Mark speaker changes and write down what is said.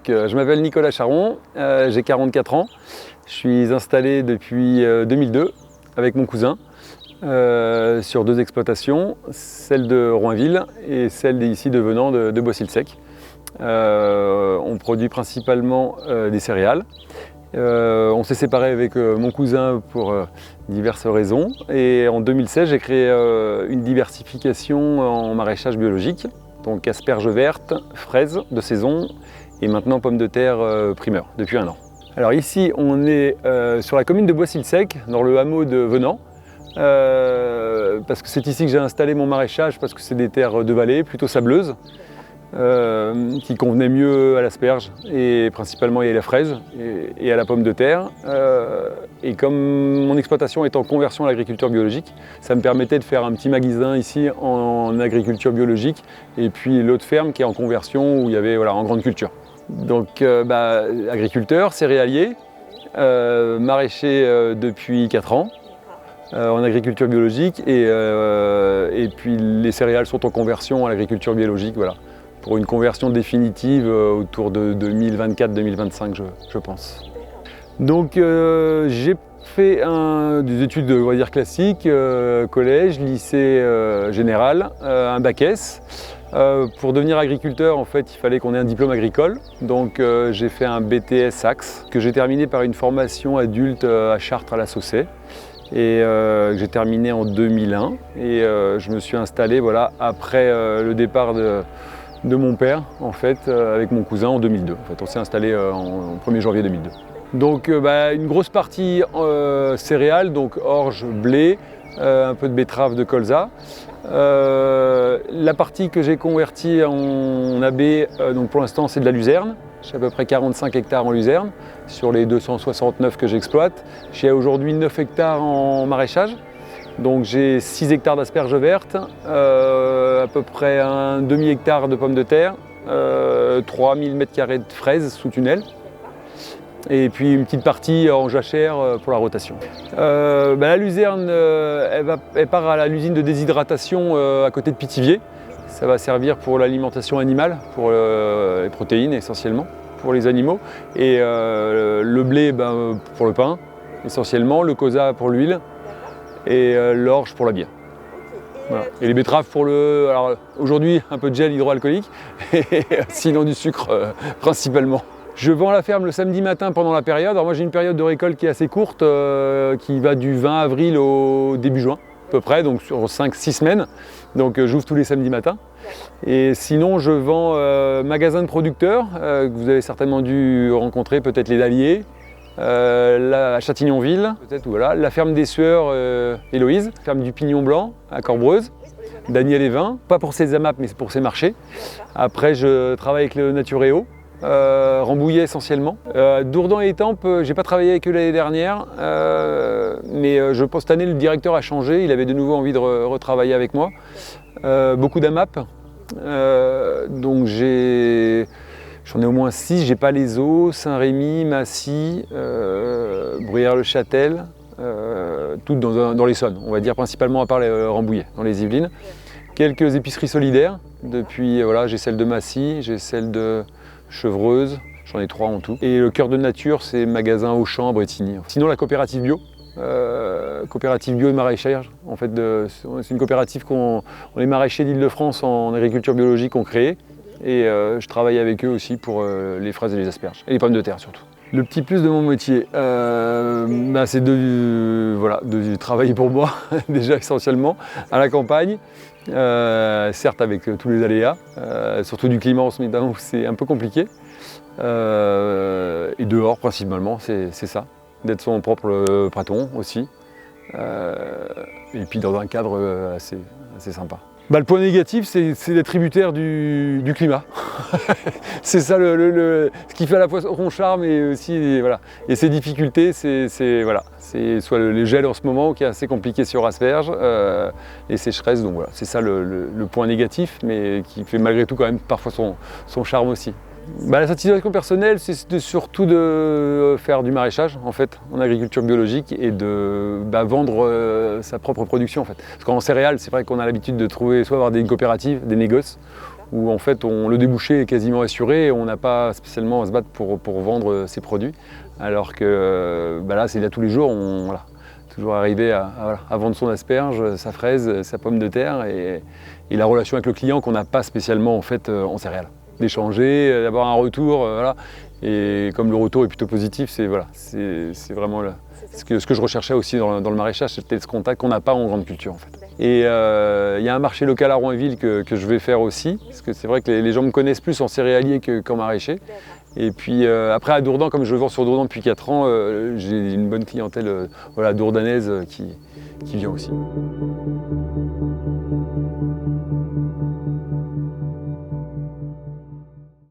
Speaker 1: Je m'appelle Nicolas Charon, j'ai 44 ans. Je suis installé depuis 2002 avec mon cousin sur 2 exploitations, celle de Roinville et celle ici de Venant de Bois-Silsec. On produit principalement des céréales. On s'est séparé avec mon cousin pour diverses raisons et en 2016 j'ai créé une diversification en maraîchage biologique, donc asperges vertes, fraises de saison et maintenant pommes de terre primeur depuis 1 an. Alors ici on est sur la commune de Bois-Silsec, dans le hameau de Venant, parce que c'est ici que j'ai installé mon maraîchage parce que c'est des terres de vallée plutôt sableuses. Qui convenait mieux à l'asperge et principalement à la fraise et à la pomme de terre. Et comme mon exploitation est en conversion à l'agriculture biologique, ça me permettait de faire un petit magasin ici en agriculture biologique et puis l'autre ferme qui est en conversion où il y avait en grande culture. Donc agriculteur, céréalier, maraîcher depuis 4 ans. En agriculture biologique et puis les céréales sont en conversion à l'agriculture biologique, pour une conversion définitive autour de 2024-2025 je pense. Donc j'ai fait des études classiques, collège, lycée général, un bac S. Pour devenir agriculteur en fait il fallait qu'on ait un diplôme agricole, donc j'ai fait un BTS Axe que j'ai terminé par une formation adulte à Chartres à la Saussay. Et j'ai terminé en 2001 et je me suis installé après le départ de mon père en fait avec mon cousin en 2002. En fait, on s'est installé en 1er janvier 2002. Donc une grosse partie céréales, donc orge, blé, un peu de betterave, de colza. La partie que j'ai convertie en AB, donc pour l'instant c'est de la luzerne. J'ai à peu près 45 hectares en luzerne sur les 269 que j'exploite. J'ai aujourd'hui 9 hectares en maraîchage. Donc j'ai 6 hectares d'asperges vertes, à peu près un demi-hectare de pommes de terre, 3000 m² de fraises sous tunnel. Et puis une petite partie en jachère pour la rotation. La luzerne, elle part à l'usine de déshydratation à côté de Pithiviers. Ça va servir pour l'alimentation animale, pour les protéines essentiellement, pour les animaux. Et le blé pour le pain essentiellement, le colza pour l'huile et l'orge pour la bière. Voilà. Et les betteraves pour alors aujourd'hui un peu de gel hydroalcoolique, et sinon du sucre principalement. Je vends la ferme le samedi matin pendant la période. Alors moi j'ai une période de récolte qui est assez courte, qui va du 20 avril au début juin à peu près, donc sur 5-6 semaines. Donc j'ouvre tous les samedis matins. Et sinon je vends magasin de producteurs, que vous avez certainement dû rencontrer, peut-être les Dalliers, à Châtillonville, peut-être la ferme des Sueurs, Héloïse, ferme du Pignon Blanc à Corbreuse, Daniel Evin, pas pour ses AMAP mais pour ses marchés. Après je travaille avec le Naturéo, Rambouillet essentiellement. Dourdan et Étampes, j'ai pas travaillé avec eux l'année dernière, mais je pense cette année le directeur a changé, il avait de nouveau envie de retravailler avec moi. Beaucoup d'AMAP, donc j'en ai au moins 6, j'ai pas les Eaux, Saint-Rémy, Massy, Bruyères-le-Châtel, toutes dans l'Essonne, on va dire principalement à part les Rambouillet, dans les Yvelines. Quelques épiceries solidaires, depuis j'ai celle de Massy, j'ai celle de Chevreuse, j'en ai 3 en tout. Et le cœur de nature, c'est magasin Auchan à Bretigny. Sinon la coopérative bio, coopérative bio et maraîchage. En fait, c'est une coopérative les maraîchers d'Île-de-France en agriculture biologique ont créée. Et je travaille avec eux aussi pour les fraises et les asperges, et les pommes de terre surtout. Le petit plus de mon métier, c'est de travailler pour moi, déjà essentiellement, à la campagne. Certes avec tous les aléas, surtout du climat en ce moment où c'est un peu compliqué. Et dehors principalement, c'est ça, d'être son propre patron aussi. Et puis dans un cadre assez sympa. Le point négatif, c'est d'être tributaire du climat. C'est ça ce qui fait à la fois son charme et aussi et ses difficultés, c'est soit le gel en ce moment qui est assez compliqué sur asperges, les sécheresses, donc c'est ça le point négatif, mais qui fait malgré tout quand même parfois son charme aussi. La satisfaction personnelle, c'est surtout de faire du maraîchage en fait, en agriculture biologique et de vendre sa propre production en fait. Parce qu'en céréales, c'est vrai qu'on a l'habitude de trouver soit avoir des coopératives, des négoces, où en fait le débouché est quasiment assuré et on n'a pas spécialement à se battre pour vendre ses produits. Alors que là, c'est là tous les jours, voilà, toujours arriver à vendre son asperge, sa fraise, sa pomme de terre et la relation avec le client qu'on n'a pas spécialement en fait en céréales. D'échanger, d'avoir un retour, voilà. Et comme le retour est plutôt positif, c'est voilà, vraiment ce que je recherchais aussi dans le maraîchage, c'était ce contact qu'on n'a pas en grande culture en fait. Et il y a un marché local à Roinville que je vais faire aussi, parce que c'est vrai que les gens me connaissent plus en céréalier qu'en maraîcher. Et puis après à Dourdan, comme je vends sur Dourdan depuis 4 ans, j'ai une bonne clientèle voilà, dourdanaise qui vient aussi.